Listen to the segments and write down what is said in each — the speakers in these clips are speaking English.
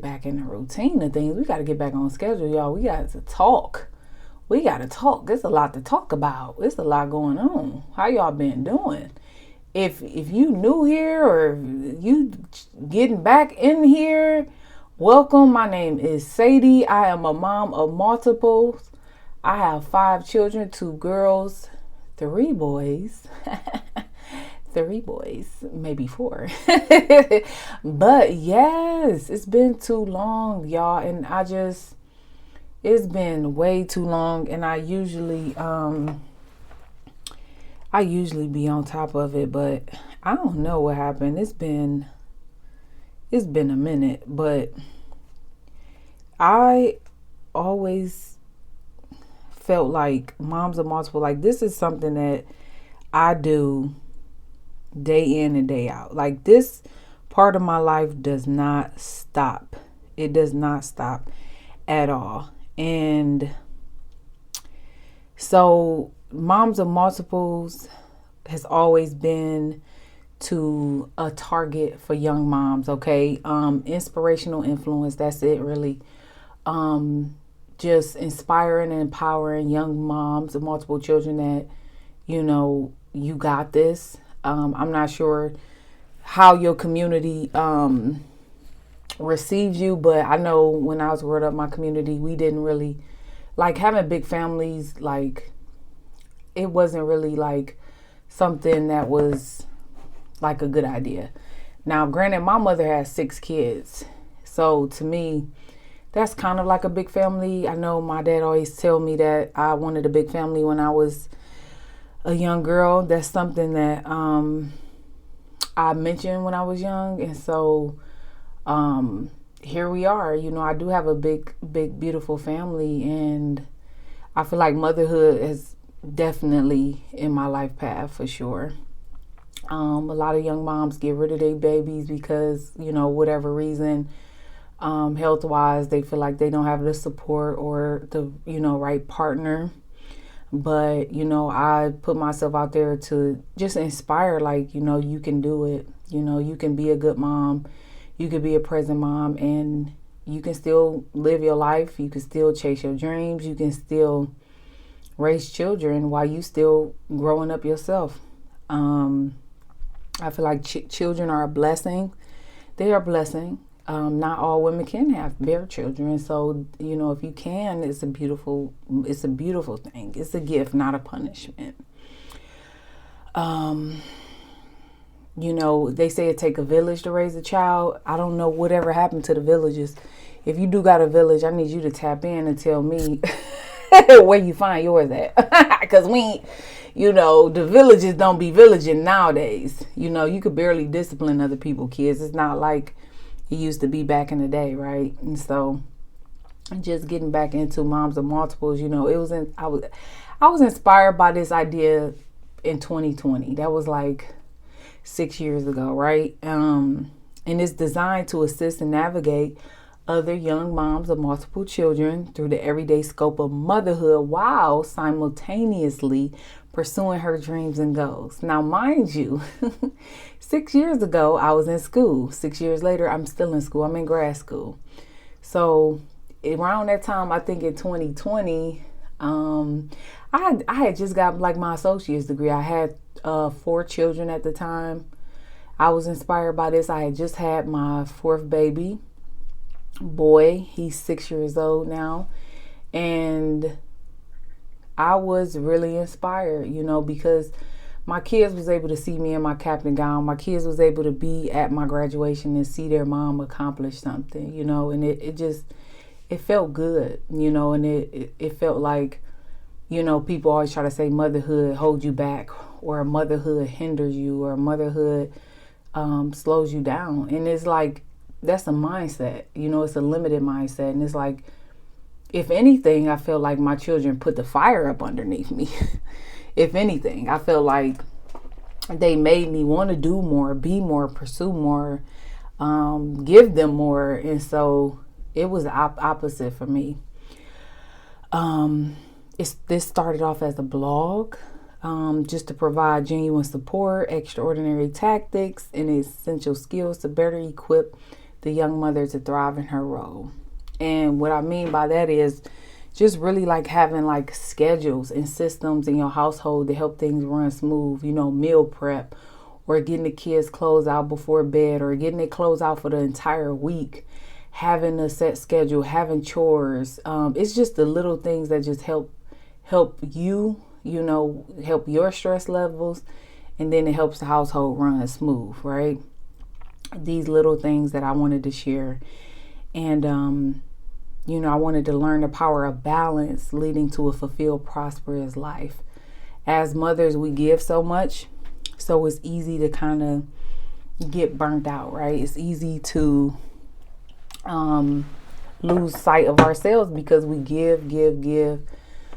back in the routine of things. We got to get back on schedule, y'all. We got to talk. We got to talk. There's a lot to talk about. There's a lot going on. How y'all been doing? If you new here or you getting back in here, welcome. My name is Sadie. I am a mom of multiples. I have 5 children, 2 girls, 3 boys. 3 boys, maybe 4. But yes, it's been too long, y'all, and it's been way too long, and I usually be on top of it, but I don't know what happened. It's been a minute, but I always felt like moms of multiple, like this is something that I do day in and day out. Like this part of my life does not stop. It does not stop at all. And so moms of multiples has always been to a target for young moms, okay? Inspirational influence, that's it really. Just inspiring and empowering young moms of multiple children that, you got this. I'm not sure how your community receives you, but I know when I was growing up, my community, we didn't really like having big families. Like it wasn't really like something that was like a good idea. Now, granted, my mother has 6 kids, so to me, that's kind of like a big family. I know my dad always tell me that I wanted a big family when I was a young girl. That's something that I mentioned when I was young, and so here we are. I do have a big, beautiful family, and I feel like motherhood is definitely in my life path for sure. A lot of young moms get rid of their babies because, whatever reason, health-wise, they feel like they don't have the support or the, right partner. But, I put myself out there to just inspire, like, you can do it. You can be a good mom. You can be a present mom, and you can still live your life. You can still chase your dreams. You can still raise children while you still growing up yourself. I feel like children are a blessing. They are a blessing. Not all women can bear children. So, if you can, it's a beautiful thing. It's a gift, not a punishment. They say it take a village to raise a child. I don't know whatever happened to the villages. If you do got a village, I need you to tap in and tell me where you find yours at. Because the villages don't be villaging nowadays. You could barely discipline other people's kids. It's not like it used to be back in the day, right? And so just getting back into moms of multiples, I was inspired by this idea in 2020. That was like 6 years ago, right? And it's designed to assist and navigate other young moms of multiple children through the everyday scope of motherhood while simultaneously pursuing her dreams and goals. Now, mind you, 6 years ago, I was in school. 6 years later, I'm still in school. I'm in grad school. So around that time, I think in 2020, I had just got like my associate's degree. I had 4 children at the time. I was inspired by this. I had just had my 4th baby boy. He's 6 years old now. And I was really inspired, because my kids was able to see me in my captain gown. My kids was able to be at my graduation and see their mom accomplish something, and it felt good, and it felt like, people always try to say motherhood holds you back, or motherhood hinders you, or motherhood slows you down. And it's like, that's a mindset, it's a limited mindset. And it's like, if anything, I feel like my children put the fire up underneath me. If anything, I feel like they made me want to do more, be more, pursue more, give them more. And so it was the opposite for me. This started off as a blog, just to provide genuine support, extraordinary tactics, and essential skills to better equip the young mother to thrive in her role. And what I mean by that is just really like having like schedules and systems in your household to help things run smooth, meal prep, or getting the kids clothes out before bed, or getting their clothes out for the entire week, having a set schedule, having chores. It's just the little things that just help you, help your stress levels, and then it helps the household run smooth, right? These little things that I wanted to share. And, I wanted to learn the power of balance leading to a fulfilled, prosperous life. As mothers, we give so much, so it's easy to kind of get burnt out, right? It's easy to lose sight of ourselves because we give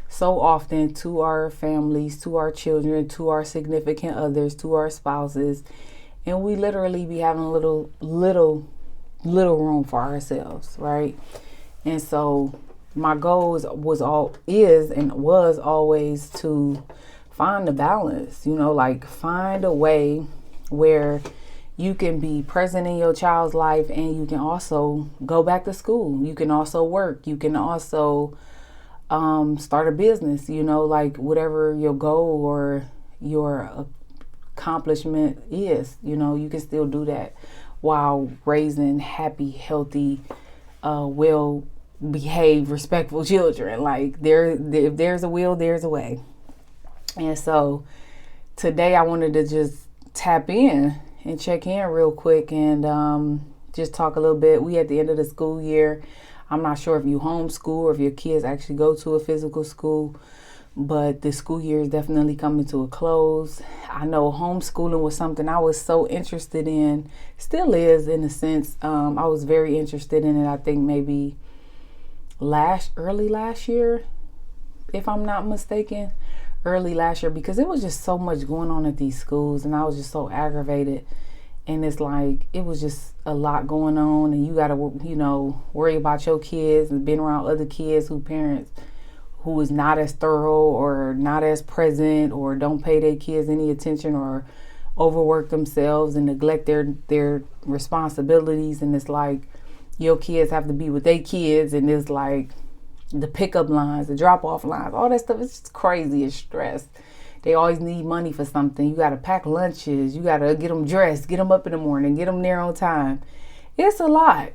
so often to our families, to our children, to our significant others, to our spouses, and we literally be having little room for ourselves, right? And so my goal was always to find the balance, like find a way where you can be present in your child's life and you can also go back to school. You can also work. You can also start a business, like whatever your goal or your accomplishment is, you can still do that while raising happy, healthy, well behaved, respectful children. Like if there's a will, there's a way. And so today I wanted to just tap in and check in real quick and just talk a little bit. We at the end of the school year. I'm not sure if you homeschool or if your kids actually go to a physical school, but the school year is definitely coming to a close. I know homeschooling was something I was so interested in, still is in a sense. I was very interested in it, I think maybe early last year, if I'm not mistaken, early last year, because it was just so much going on at these schools and I was just so aggravated. And it's like, it was just a lot going on and you got to, worry about your kids and being around other kids parents who is not as thorough or not as present or don't pay their kids any attention or overwork themselves and neglect their responsibilities. And it's like your kids have to be with their kids and it's like the pickup lines, the drop off lines, all that stuff. It's just crazy. It's stress. They always need money for something. You got to pack lunches. You got to get them dressed, get them up in the morning, get them there on time. It's a lot.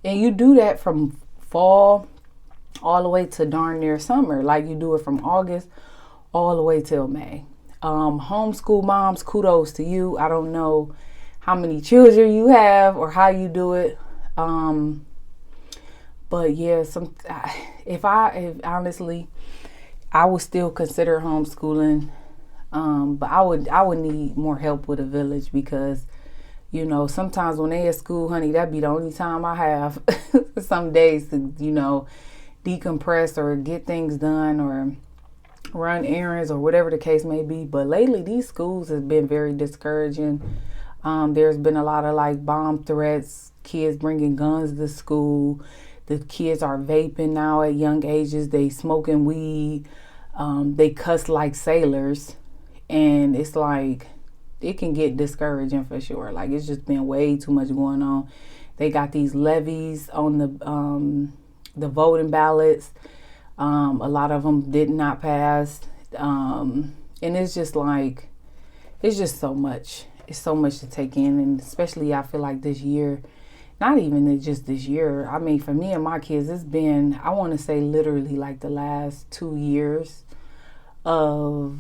And you do that from fall all the way to darn near summer. Like you do it from August all the way till May. Homeschool moms, kudos to you. I don't know how many children you have or how you do it. But yeah, if honestly, I would still consider homeschooling. But I would need more help with a village because, sometimes when they at school, honey, that'd be the only time I have some days to, decompress or get things done or run errands or whatever the case may be. But lately, these schools have been very discouraging. There's been a lot of like bomb threats, kids bringing guns to school. The kids are vaping now at young ages. They smoking weed. They cuss like sailors. And it's like, it can get discouraging for sure. Like, it's just been way too much going on. They got these levies on the voting ballots. A lot of them did not pass. And it's just like, it's just so much. It's so much to take in. And especially, I feel like this year, not even just this year. I mean, for me and my kids, it's been, I want to say literally like the last 2 years of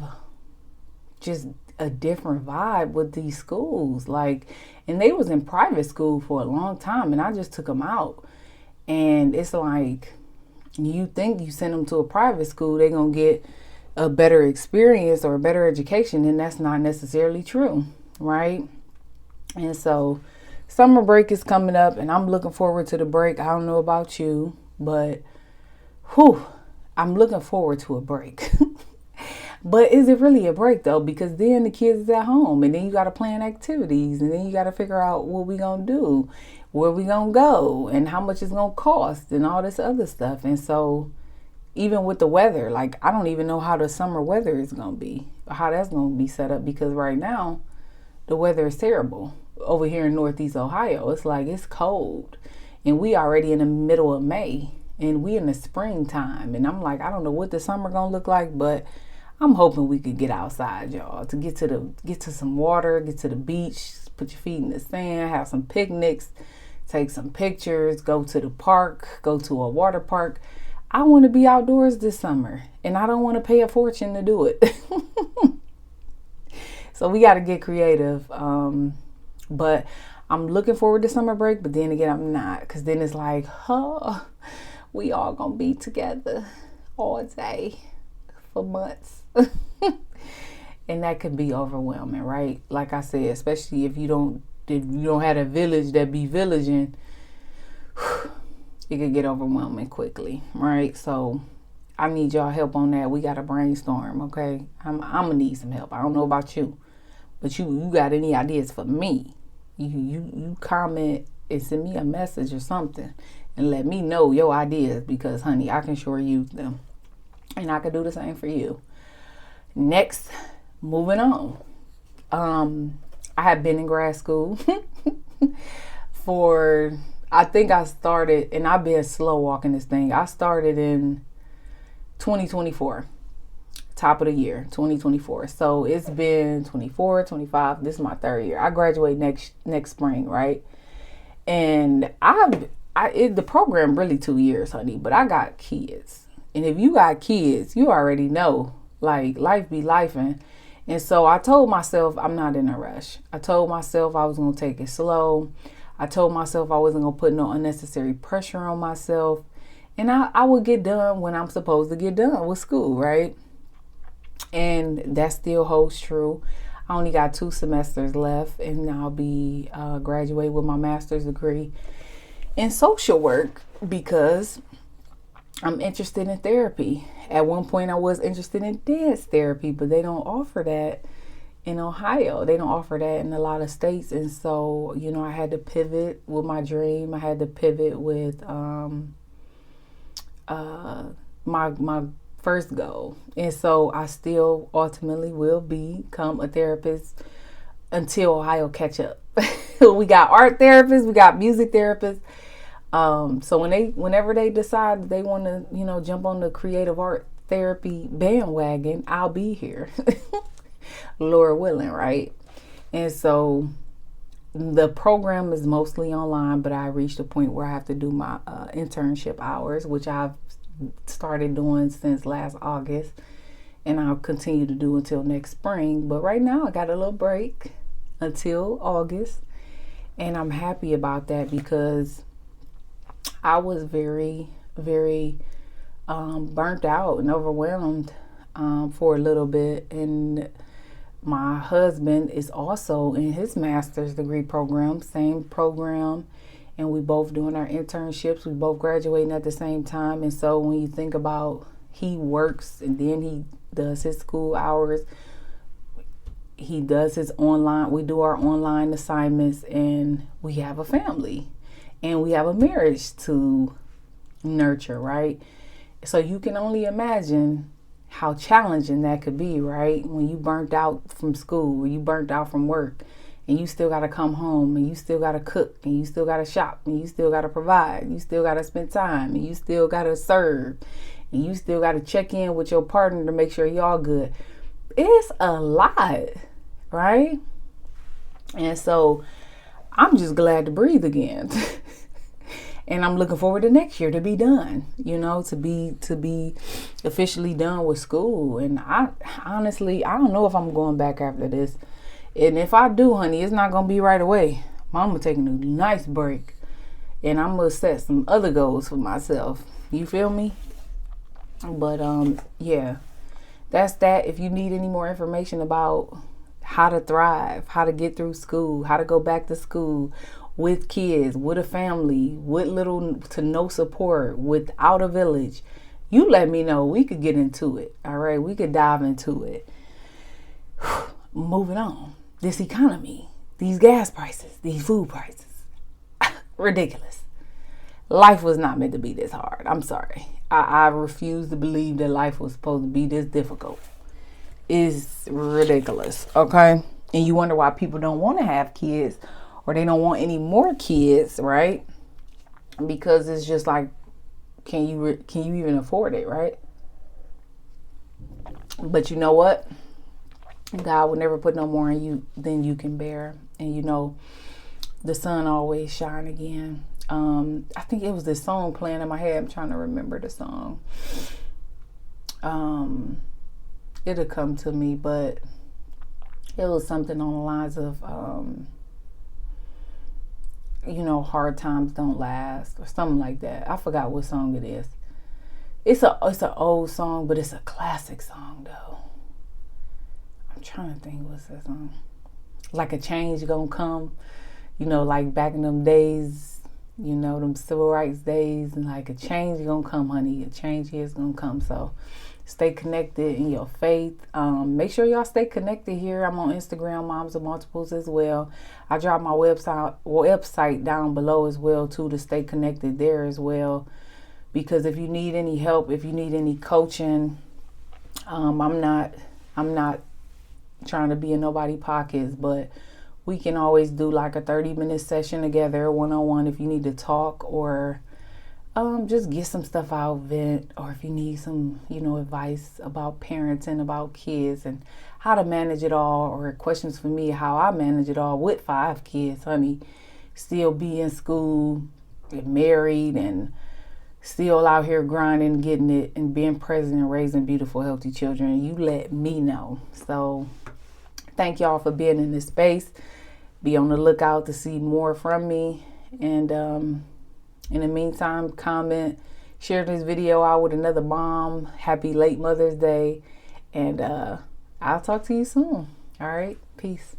just a different vibe with these schools. Like, and they was in private school for a long time and I just took them out. And it's like, you think you send them to a private school, they're going to get a better experience or a better education, and that's not necessarily true, right? And so summer break is coming up and I'm looking forward to the break. I don't know about you, but I'm looking forward to a break. But is it really a break though? Because then the kids is at home and then you got to plan activities and then you got to figure out what we going to do, where we going to go and how much it's going to cost and all this other stuff. And so even with the weather, like I don't even know how the summer weather is going to be, how that's going to be set up, because right now the weather is terrible. over here in Northeast Ohio, it's like it's cold. And we already in the middle of May. And we in the springtime. And I'm like, I don't know what the summer gonna look like, but I'm hoping we could get outside, y'all, to get to some water, get to the beach, put your feet in the sand, have some picnics, take some pictures, go to the park, go to a water park. I want to be outdoors this summer, and I don't want to pay a fortune to do it. So we got to get creative. But I'm looking forward to summer break, but then again, I'm not, because then it's like, we all gonna be together all day for months. And that could be overwhelming, right? Like I said, especially if you don't have a village that be villaging, it could get overwhelming quickly, right? So I need y'all help on that. We gotta brainstorm, okay? I'm gonna need some help. I don't know about you, but you got any ideas for me? You comment and send me a message or something and let me know your ideas, because honey, I can sure use them, and I can do the same for you. Next, moving on. I have been in grad school I think I started, and I've been slow walking this thing. I started in 2024, top of the year, 2024. So it's been 24, 25. This is my third year. I graduate next spring, right? And the program really 2 years, honey, but I got kids. And if you got kids, you already know, like, life be lifing. And so I told myself I'm not in a rush. I told myself I was going to take it slow. I told myself I wasn't going to put no unnecessary pressure on myself. And I would get done when I'm supposed to get done with school, right? And that still holds true. I only got 2 semesters left, and I'll be graduate with my master's degree in social work, because I'm interested in therapy. At one point I was interested in dance therapy, but they don't offer that in Ohio. They don't offer that in a lot of states. And so, I had to pivot with my dream. I had to pivot with my first goal. And so I still ultimately will become a therapist until Ohio catch up. We got art therapists, we got music therapists. So whenever they decide that they want to, jump on the creative art therapy bandwagon, I'll be here. Lord willing, right? And so the program is mostly online, but I reached a point where I have to do my internship hours, which I've started doing since last August, and I'll continue to do until next spring. But right now I got a little break until August, and I'm happy about that, because I was very, very burnt out and overwhelmed for a little bit. And my husband is also in his master's degree program, same program, and we both doing our internships. We both graduating at the same time. And so when you think about, he works and then he does his school hours, he does his online, we do our online assignments, and we have a family and we have a marriage to nurture, right? So you can only imagine how challenging that could be, right? When you burnt out from school, or you burnt out from work, and you still got to come home, and you still got to cook, and you still got to shop, and you still got to provide, you still got to spend time, and you still got to serve, and you still got to check in with your partner to make sure y'all good. It's a lot, right? And so I'm just glad to breathe again. And I'm looking forward to next year to be done, to be officially done with school. And I honestly don't know if I'm going back after this. And if I do, honey, it's not going to be right away. Mama taking a nice break. And I'm going to set some other goals for myself. You feel me? But yeah, that's that. If you need any more information about how to thrive, how to get through school, how to go back to school, with kids, with a family, with little to no support, without a village, you let me know. We could get into it. All right. We could dive into it. Moving on. This economy, these gas prices, these food prices, ridiculous. Life was not meant to be this hard. I'm sorry. I refuse to believe that life was supposed to be this difficult. It's ridiculous. Okay. And you wonder why people don't want to have kids, or they don't want any more kids, right? Because it's just like, can you even afford it, right? But you know what? God will never put no more in you than you can bear. And you know, the sun always shine again. I think it was this song playing in my head. I'm trying to remember the song. It'll come to me, but it was something on the lines of, you know, hard times don't last, or something like that. I forgot what song it is. It's an old song, but it's a classic song though. I'm trying to think, what's that song? Like a change gonna come, you know, like back in them days, you know, them civil rights days, and like a change gonna come, honey. A change is gonna come. So stay connected in your faith. Make sure y'all stay connected here. I'm on Instagram, Moms of Multiples, as well. I drop my website down below as well too, to stay connected there as well. Because if you need any help, if you need any coaching, I'm not trying to be in nobody's pockets, but we can always do like a 30-minute session together, one-on-one, if you need to talk, or just get some stuff out, vent, or if you need some, you know, advice about parenting, about kids, and how to manage it all, or questions for me, how I manage it all with 5 kids, honey, still be in school, get married, and still out here grinding, getting it, and being present and raising beautiful, healthy children. You let me know. So thank y'all for being in this space. Be on the lookout to see more from me. And in the meantime, comment, share this video out with another mom. Happy late Mother's Day. And I'll talk to you soon. All right. Peace.